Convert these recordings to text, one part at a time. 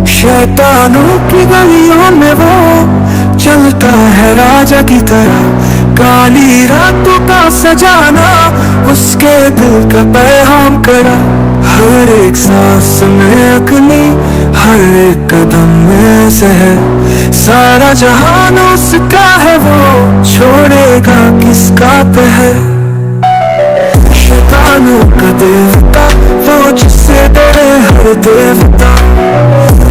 शैतानों की गलियों में वो चलता है राजा की तरह, काली रातों का सजाना उसके दिल का पैगाम करा। हर एक सांस में अग्नि, हर एक कदम में जहर, सारा जहान उसका है वो छोड़ेगा किसका पहर। शैतानों का देवता वो जिससे डरे हर देवता,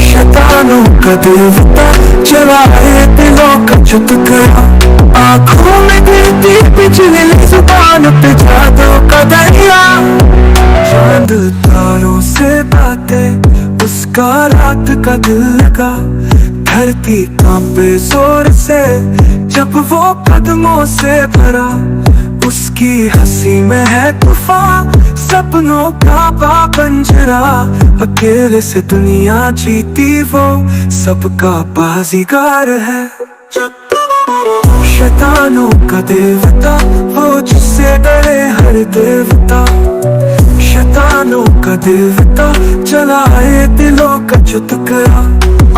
शैतानों का देवता चलाए दिलों का चुटकुला। आंखों में गिरती बिजली, जुबान पे जादू का दरिया, चांद तारों से बातें उसका रात का दिल लगा। धरती कांपे जोर से जब वो कदमों से भरा, उसकी हंसी में है तूफान सपनों का बाबंजरा। अकेले से दुनिया जीती वो सबका बाजीगर है। शैतानों का देवता वो जिससे डरे हर देवता, शैतानों का देवता चलाए दिलों का चुटकुला।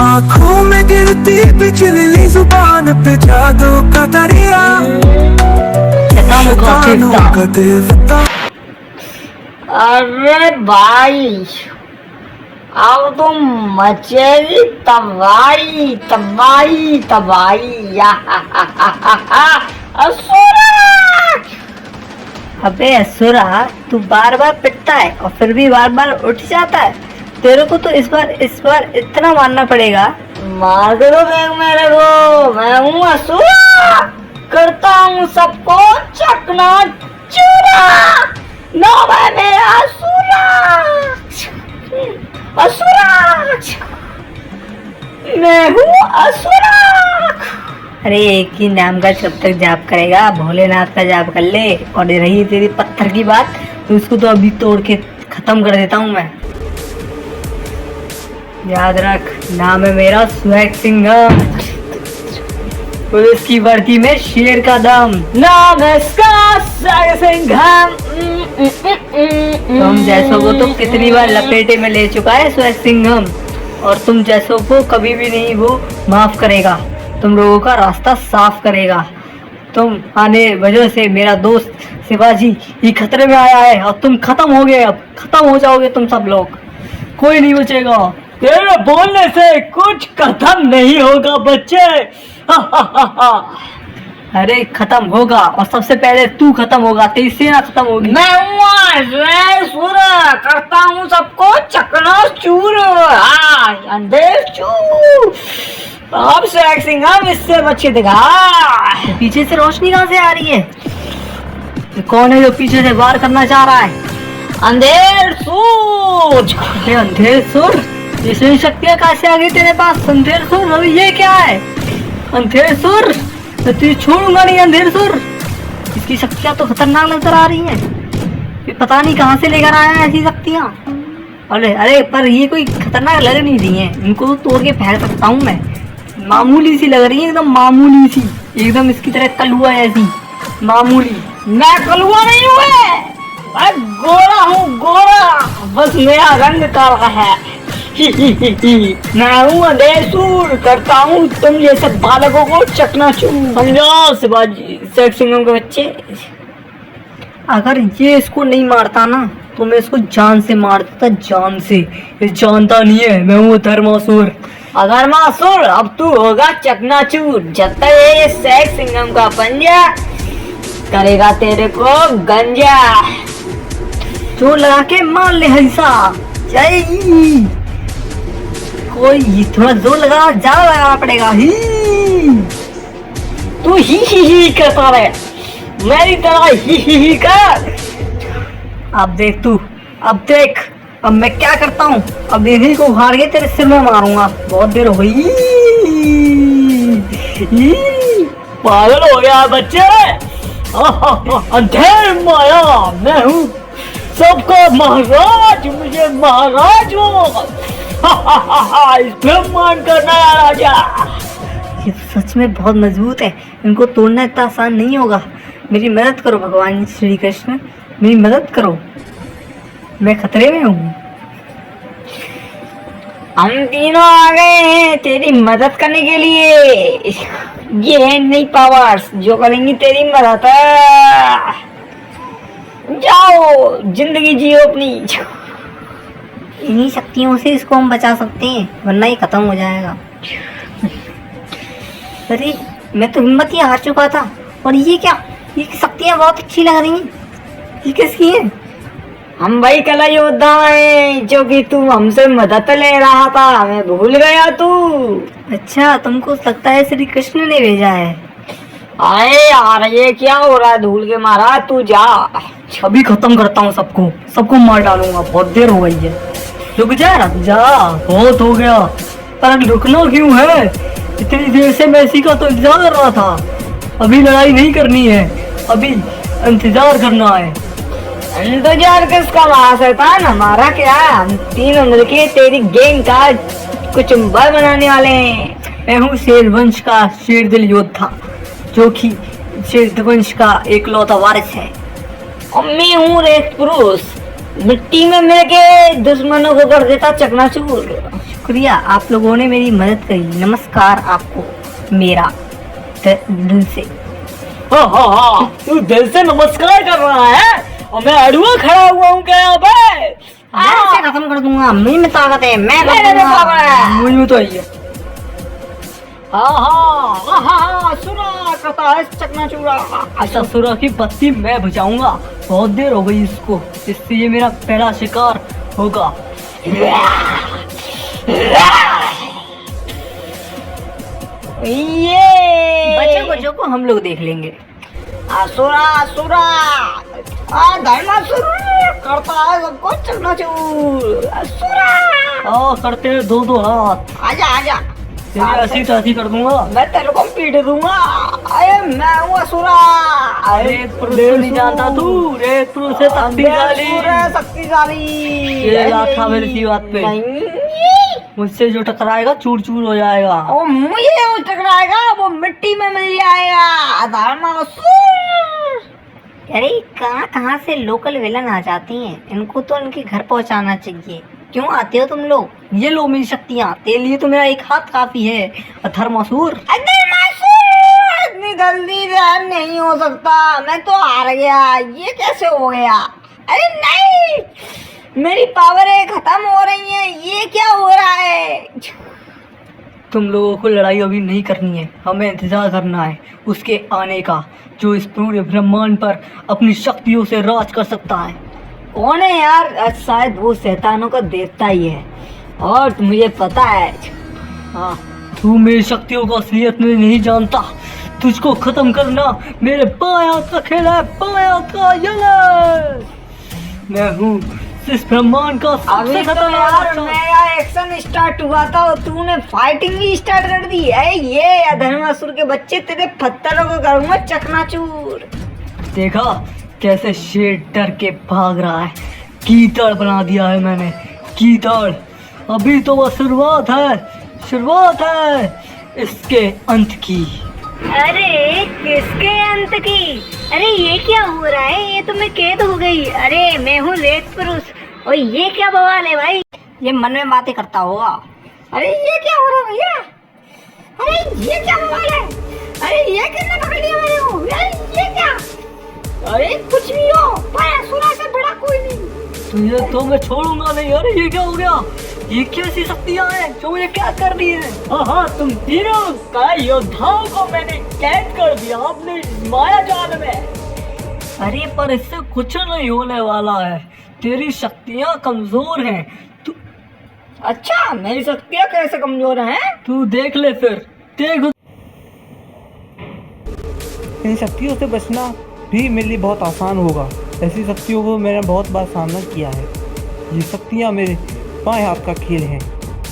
आंखों में गिरती बिजली, जुबान पे जादू का दरिया, शैतानों का देवता। अरे भाई अब तो मचेगी तबाही तबाही तबाही। असुरा! अबे असुरा, तू बार बार पिटता है और फिर भी बार बार उठ जाता है। तेरे को तो इस बार इतना मारना पड़ेगा। मार दो देख मेरे को, मैं हूँ असुरा, करता हूँ सबको चकना चूरा। नाम है मेरा असुरा, असुरा, मैं हूँ असुरा। अरे एक ही नाम का जब तक जाप करेगा, भोलेनाथ का जाप कर ले। और रही तेरी पत्थर की बात, तो उसको तो अभी तोड़ के खत्म कर देता हूँ मैं। याद रख, नाम है मेरा स्वैग सिंघम, पुलिस की वर्दी में शेर का दम। नाम है इसका स्वैग सिंघम। तुम जैसों को तो कितनी बार लपेटे में ले चुका है स्वैग सिंघम, और तुम जैसों को कभी भी नहीं वो माफ करेगा। तुम लोगों का रास्ता साफ करेगा। तुम आने वजह से मेरा दोस्त शिवाजी ही खतरे में आया है, और तुम खत्म हो गए। अब खत्म हो जाओगे तुम सब लोग, कोई नहीं बचेगा। तेरे बोलने से कुछ खत्म नहीं होगा बच्चे। अरे खत्म होगा, और सबसे पहले तू खत्म होगा, तेरी सेना खत्म होगी। मैं सुरा करता हूँ सबको चकना चूर, अंधेर चूर। अब स्वैग सिंघम इससे बच्चे दिखा। पीछे से रोशनी कहाँ से आ रही है? कौन है जो पीछे से वार करना चाह रहा है? अंधेर सूर। अंधेर सुर, ये शक्तियाँ कहाँ से आ गई तेरे पास? अंधेर सुर, अभी ये क्या है? अंधेर सुर, तो तुझे छोड़ूंगा नहीं अंधेर सुर। इसकी शक्तियाँ तो खतरनाक नजर आ रही हैं। ये पता नहीं कहाँ से लेकर आया है ऐसी शक्तियाँ। अरे अरे पर ये कोई खतरनाक लग नहीं रही हैं, इनको तो तोड़ के फेंक सकता हूँ मैं। मामूली सी लग रही है, एकदम मामूली सी, एकदम इसकी तरह कलुआ ऐसी मामूली। मैं कलुआ नहीं हुआ, मैं गोरा हूँ गोरा, बस मेरा रंग काला है। मैं हूँ अंधेर, करता हूँ तुम जैसे बालकों को चकनाचूर। समझो शिवाजी स्वैग सिंघम के बच्चे, अगर ये इसको नहीं मारता ना तो मैं इसको जान से मार देता, जान से। ये जानता नहीं है मैं हूँ धर्मासुर। धर्मासुर, अब तू होगा चकनाचूर जब तक ये स्वैग सिंघम का पंजा करेगा तेरे को गंजा। जोर लगा के मार ले हंसा, जय। कोई थोड़ा जोर लगा, ज्यादा लगाना पड़ेगा। ही तू ही करता रहे, मेरी तरह ही कर। अब देख तू, अब देख अब मैं क्या करता हूँ। अब इन्हीं को उखाड़ के तेरे सिर में मारूंगा। बहुत देर हो गई, पागल हो गया बच्चे। अंधेर माया, मैं हूँ सबका महाराज, मुझे महाराज हो। इस ब्रह्मांड का नया राजा। ये सच में बहुत मजबूत है, इनको तोड़ना इतना आसान नहीं होगा। मेरी मदद करो भगवान श्री कृष्ण, मेरी मदद करो। मैं खतरे में हूँ। हम तीनों आ गए हैं तेरी मदद करने के लिए। ये है नई पावर्स जो करेंगी तेरी मदद। जाओ जिंदगी जियो अपनी। इन्हीं शक्तियों से इसको हम बचा सकते हैं, वरना ये खत्म हो जाएगा। अरे मैं तो हिम्मत ही हार चुका था, और ये क्या, ये शक्तियाँ बहुत अच्छी लग रही हैं। ये किसकी है? हम वही कला योद्धा हैं जो कि तू हमसे मदद ले रहा था, हमें भूल गया तू। अच्छा, तुमको लगता है श्री कृष्ण ने भेजा है? अरे यार ये क्या हो रहा है, धूल के मारा। तू जा, अभी खत्म करता हूँ सबको मार डालूंगा। बहुत देर हो गई है, रुक जा बहुत हो गया। पर रुकना क्यों है? इतनी देर से मैं इसी का तो इंतजार कर रहा था। अभी लड़ाई नहीं करनी है, अभी इंतजार करना है। इंतजार किसका वहाँ शैतान? हमारा क्या, हम तीनों मिलके तेरी गैंग का कुछ बनाने वाले हैं। मैं हूँ शेरवंश का शेरदिल योद्धा, जो कि शेरवंश का एकलौता वारिस है। और मैं हूँ रेत पुरुष, मिट्टी में मिलके दुश्मनों को कर देता चकनाचूर। शुक्रिया, आप लोगों ने मेरी मदद करी। नमस्कार आपको मेरा दिल से। हाँ, तू दिल से नमस्कार कर रहा है और मैं अड़ुआ खड़ा हुआ हूँ क्या यहाँ पे? खत्म कर दूंगा, मुझ में ताकत है, मैं मुझ में तो आई है। हाँ, सुरा करता है चकनाचूरा। अच्छा, सुरा की बत्ती मैं बुझाऊंगा। बहुत देर हो गई इसको, इससे ये मेरा पहला शिकार होगा। ये बच्चों को हम लोग देख लेंगे। असुरा धर्मासुर करता है सबको चकनाचूर। असुरा करते हैं दो हाथ। आजा ऐसी तैसी कर दूंगा, मैं तेरे को पीट दूंगा। अरे मैं हूँ असुरा। अरे पुरुष नहीं जानता तू, रे पुरुष है शक्तिशाली। ये था मेरी सी बात पे, मुझसे जो टकराएगा चूर चूर हो जाएगा। और मुझे जो टकराएगा वो मिट्टी में मिल जाएगा। अरे कहाँ से लोकल विलन आ जाती हैं, इनको तो इनके घर पहुंचाना चाहिए। क्यों आते हो तुम लोग? ये लो मेरी शक्तियाँ, तेरे लिए तो मेरा एक हाथ काफी है। धर्मासुर इतनी जल्दी नहीं हो सकता, मैं तो हार गया। ये कैसे हो गया? अरे नहीं, मेरी पावरें खत्म हो रही हैं। ये क्या हो रहा है? तुम लोगों को लड़ाई अभी नहीं करनी है, हमें इंतजार करना है उसके आने का, जो इस पूरे ब्रह्मांड पर अपनी शक्तियों से राज कर सकता है। कौन है यार? शायद वो शैतानों का देवता ही है, और मुझे पता है। हाँ, तू मेरी शक्तियों को असलियत में नहीं जानता। तुझको खत्म करना मेरे बायां का खेल है, बायां का ये। मैं हूँ इस ब्रह्मांड का सबसे खतरनाक। मेरा एक्शन स्टार्ट हुआ था और तूने फाइटिंग ही स्टार्ट कर दी है। ये धर्मासुर के बच्चे, तेरे पत्थरों को करूंगा चकनाचूर। देखा कैसे शेर डर के भाग रहा है। कीचड़ बना दिया है मैंने, कीचड़। अभी तो वह शुरुआत है इसके अंत की। अरे किसके अंत की? अरे ये क्या हो रहा है? ये तो मैं कैद हो गई। अरे मैं हूँ रेत पुरुष, और ये क्या बवाल है भाई? ये मन में बातें करता होगा। अरे ये क्या हो रहा है भैया? अरे ये क्या बवाल है? अरे ये किसने पकड़ लिया मेरे को? ये क्या? अरे कुछ भी हो, पर सुरा से बड़ा कोई नहीं। तुझे तो मैं छोड़ूंगा नहीं। अरे ये क्या हो गया? ये कैसी शक्तियाँ हैं जो मुझे क्या कर रही है? हाँ, तुम तीनों का योद्धाओं को मैंने कैद कर दिया अपने माया जाल में। अरे पर इससे कुछ नहीं होने वाला है, तेरी शक्तियाँ कमजोर हैं। तू अच्छा, मेरी शक्तियाँ कैसे कमजोर हैं? तू देख ले, फिर देख। इन शक्तियों से बचना भी मेरे लिए बहुत आसान होगा। ऐसी शक्तियों को मैंने बहुत बार सामना किया है। ये शक्तियाँ मेरे बाएं हाथ का खेल है,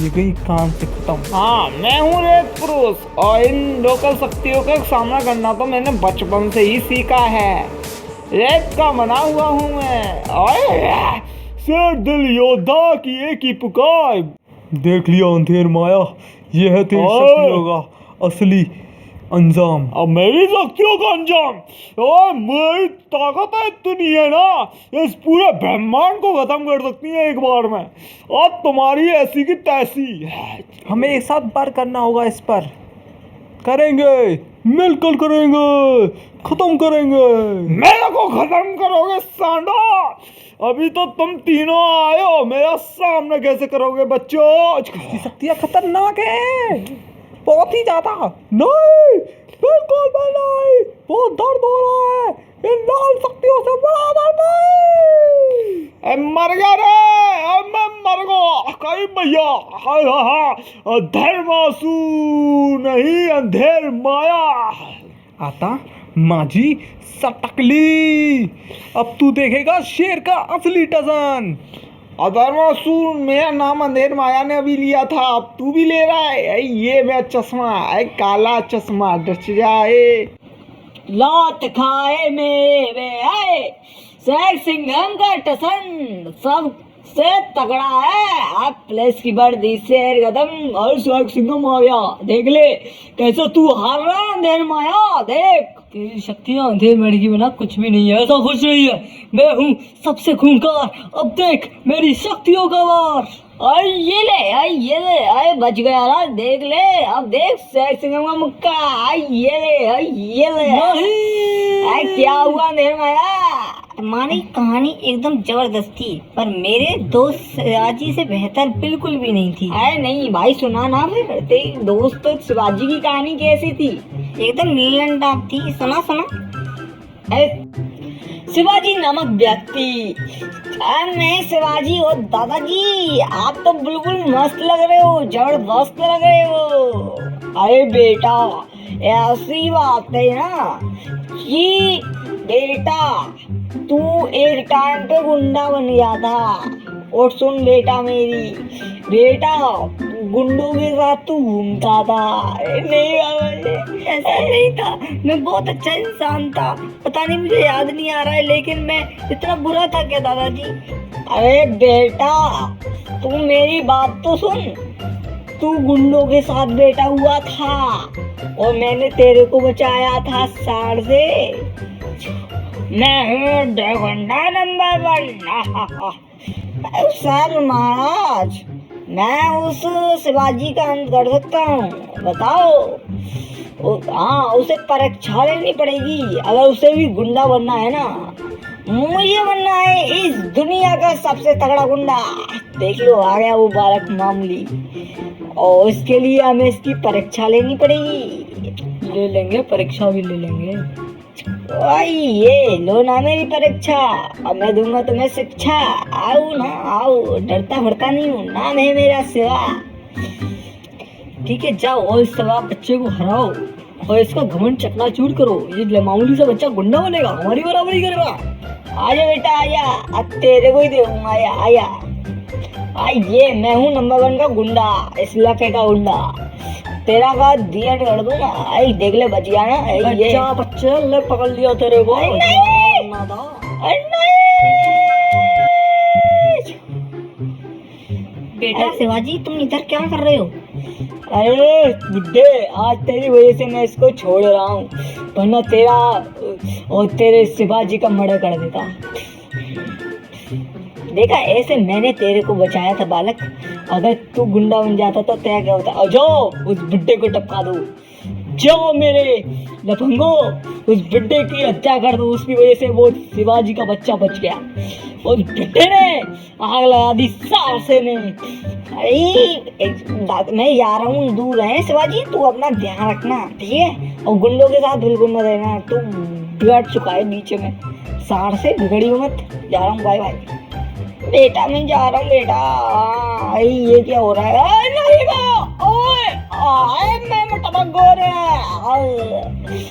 ये गई काम से खत्म। हाँ, मैं हूँ रेत पुरुष, और इन लोकल शक्तियों का सामना करना तो मैंने बचपन से ही सीखा है। रेत का बना हुआ हूँ मैं। शेरदिल योद्धा की एक ही पुकार। देख लिया अंधेर माया, ये है तेरी शक्तियों का असली अंजाम। अब मेरी शक्तियों का अंजाम और मेरी ताकत है इतनी है ना, इस पूरे ब्रह्मांड को खत्म कर सकती है एक बार में। और तुम्हारी ऐसी की तैसी। हमें एक साथ पार करना होगा इस पर। करेंगे, मिलकर करेंगे, खत्म करेंगे। मेरे को खत्म करोगे सांडा? अभी तो तुम तीनों आए हो, मेरा सामना कैसे करोगे बच्चों? इसकी शक्तियाँ खतरनाक है, बहुत ही ज्यादा। नहीं, बिल्कुल भी नहीं, बहुत दर्द हो रहा है इन लाल शक्तियों से, बड़ा दर्द है। मर गया रे, अब मैं मर गया कहीं भैया। हाँ हाँ हाँ, धर्मासु नहीं, अंधेर माया। आता माझी सटकली, अब तू देखेगा शेर का असली टसन। अधर्मासुर, मेरा नाम अंधेर माया ने अभी लिया था, अब तू भी ले रहा है। ऐ ये मेरा चश्मा, ऐ काला चश्मा, डच जाए। लात खाए मेरे वे आए, शेर सिंघम का टसन सब से तगड़ा है। आप प्लेस की वर्दी शेर कदम और शेर सिंघम आ गया। देख ले कैसे तू हार रहा है अंधेर माया। देख तेरी शक्तियां अंधेर मेढ़ की बना कुछ भी नहीं है, ऐसा कुछ नहीं है। मैं हूँ सबसे खूंखार, अब देख मेरी शक्तियों का वार। अरे ये ले, अरे ये ले, अरे बच गया ना, देख ले, अब देख शेर सिंघम का मुक्का। अरे ये ले, अरे ये ले। नहीं, अरे क्या हुआ अंधेर माया? हमारी कहानी एकदम जबरदस्त थी, पर मेरे दोस्त शिवाजी से बेहतर बिल्कुल भी नहीं थी। अरे नहीं भाई, सुना ना फिर, तेरी दोस्त शिवाजी की कहानी कैसी थी? एकदम नीलन टाप थी, सुना सुना। शिवाजी नामक व्यक्ति। अरे नहीं शिवाजी, ओ दादाजी, आप तो बिल्कुल मस्त लग रहे हो, जबरदस्त लग रहे हो। अरे बेटा, ऐसी बात है ना कि बेटा तू एक टाइम पे गुंडा बन गया था। और सुन बेटा मेरी, बेटा गुंडों के साथ तू घूमता था। नहीं बाबा, ऐसा नहीं था, मैं बहुत अच्छा इंसान था। पता नहीं, मुझे याद नहीं आ रहा है, लेकिन मैं इतना बुरा था क्या दादाजी? अरे बेटा तू मेरी बात तो सुन, तू गुंडों के साथ बैठा हुआ था और मैंने तेरे को बचाया था साड़ से। मैं हूँ गुंडा नंबर 1। सर महाराज, मैं उस शिवाजी का अंत कर सकता हूँ, बताओ। हाँ, उसे परीक्षा लेनी पड़ेगी। अगर उसे भी गुंडा बनना है ना, मुझे बनना है इस दुनिया का सबसे तगड़ा गुंडा। देख लो आ गया वो बालक मामूली, और इसके लिए हमें इसकी परीक्षा लेनी पड़ेगी। ले लेंगे, परीक्षा भी ले लेंगे। भाई ये लो ना मेरी परीक्षा, अब मैं दूंगा तुम्हें शिक्षा। आओ ना आओ, डरता फरता नहीं हूँ, नाम है मेरा शिवा। ठीक है, जाओ और इस शिवा बच्चे को हराओ और इसका घमंड चकनाचूर करो। ये मामूली सा बच्चा गुंडा बनेगा, हमारी बराबरी करेगा। आजा बेटा आजा, अब तेरे को ही दूंगा। आया आया ये मैं हूँ नंबर 1 का गुंडा, इस इलाके का गुंडा। तेरा का दिया कर दूंगा। आई देख ले, बच गया ना ये बच्चे, ले पकड़ लिया तेरे को। बेटा शिवाजी, तुम इधर क्या कर रहे हो? अरे बुड्ढे, आज तेरी वजह से मैं इसको छोड़ रहा हूँ, वरना तेरा और तेरे शिवाजी का मर्डर कर देता। देखा, ऐसे मैंने तेरे को बचाया था बालक। अगर तू गुंडा बन जाता तो तेरा क्या होता? जाओ उस बुड्ढे को टपका दो, जाओ मेरे लफंगो उस बुड्ढे की हत्या कर दो। उसकी वजह से वो शिवाजी का बच्चा बच गया। उस बुड्ढे ने आग लगा दी सासे ने। अरे मैं जा रहा हूँ, दूर रहे शिवाजी, तू अपना ध्यान रखना, ठीक है? और गुंडों के साथ बिल्कुल मत रहना, तू बिगड़ चुका है बीच में। साड़ से बिगड़ी मत, जा रहा हूँ, बाय बाय। बेटा मैं जा रहा हूँ बेटा। ये क्या हो रहा है? नहीं मैं टपक गो रहे।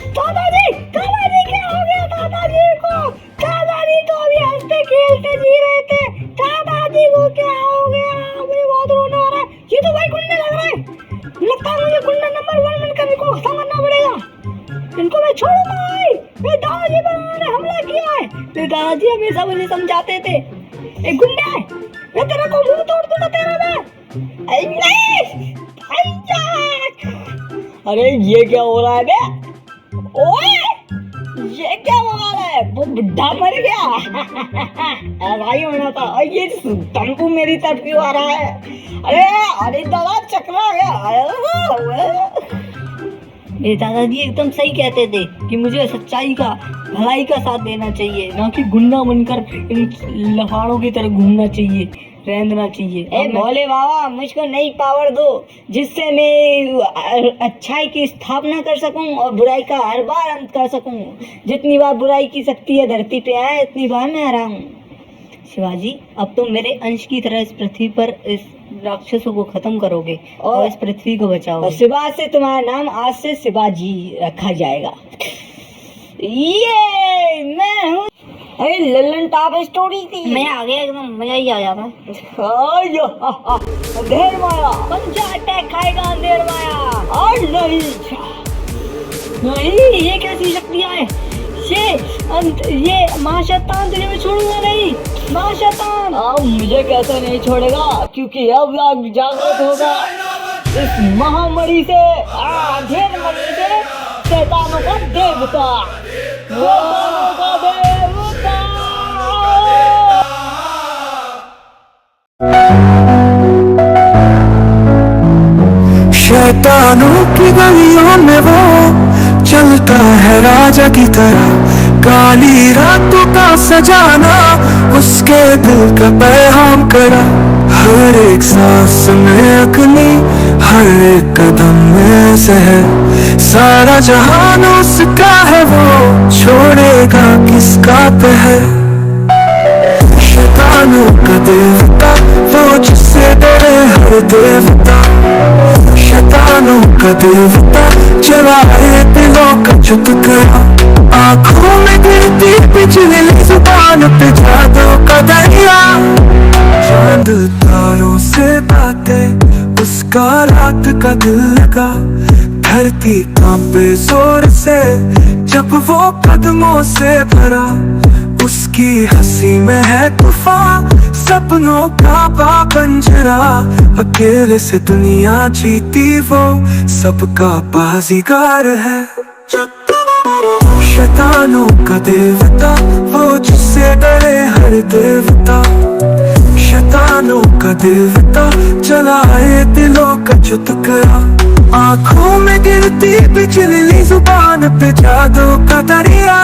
दादाजी दादाजी क्या हो गया दादाजी को? दादाजी तो अभी हंसते खेलते जी रहे थे, दादाजी को क्या हो गया? मुझे बहुत रोना आ रहा है। ये तो भाई गुंडे लग रहा है, लगता है मुझे गुंडा नंबर 1 का इनको खत्म करना पड़ेगा। इनको मैं छोड़ूंगा। मेरे दादाजी पर उन्होंने हमला किया है। मेरे दादाजी हमेशा मुझे समझाते थे, एक गुंडा है, मैं तेरा को मुंह तोड़ दूंगा तेरा मैं। नहीं अरे ये क्या हो रहा है बे? ओए ये क्या हो रहा है? वो बुढ़ा मर गया। भाई होना था। और ये टम्पू मेरी तरफ क्यों आ रहा है? अरे अरे दादा चकरा गया। मेरे दादाजी एकदम सही कहते थे कि मुझे सच्चाई का, भलाई का साथ देना चाहिए, ना कि गुंडा बनकर इन लफाड़ों की तरह घूमना चाहिए, रहना चाहिए। ए भोले बाबा, मुझको नई पावर दो जिससे मैं अच्छाई की स्थापना कर सकूं और बुराई का हर बार अंत कर सकूं। जितनी बार बुराई की शक्ति है धरती पे आए, उतनी बार मैं हरा हूं। शिवाजी, अब तुम मेरे अंश की तरह इस पृथ्वी पर इस राक्षसों को खत्म करोगे और इस पृथ्वी को और बचाओगे। शिवा से तुम्हारा नाम आज से शिवाजी रखा जाएगा। ये मैं हूँ। अरे लल्लन टॉप स्टोरी थी। मैं आ गया, एकदम मजा ही आ जाता। अंधेर माया पंजा अटैक खाएगा। अंधेर माया और नहीं नहीं, ये कैसी शक्तियाँ हैं? ये महाशैतान, तुझे मैं छोड़ूंगा नहीं। महाशैतान अब मुझे कैसे नहीं छोड़ेगा, क्योंकि अब जागृत होगा इस महामणि से, अंधेर मणि से, शैतानों का देवता, शैतानों का देवता। शैतानों की गलियों में वो चलता है राजा की तरह। काली रातों का सजाना उसके दिल का पैगाम करा। हर एक सांस में अग्नि, हर एक कदम में जहर। सारा जहान उसका है, वो छोड़ेगा किसका पहर। शैतानों का देवता वो जिससे डरे हर देवता। शैतानों का देवता जलाए दिलों का चुटकुला। आँखों में गिरती बिजली, जुबान पे जादू का दरिया। चांद तारों से बातें, उसका रात का दिल लगा। धरती कांपे जोर से जब वो कदमों से भरा। उसकी हंसी में है तूफान, सपनों का बाबंजरा। अकेले से दुनिया जीती वो सबका बाजीगर है। शैतानों का देवता वो जिससे डरे हर देवता। शैतानों का देवता जलाए दिलों का चुटकुला। आँखों में गिरती बिजली, जुबान पे जादू का दरिया।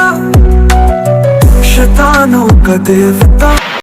शैतानों का देवता।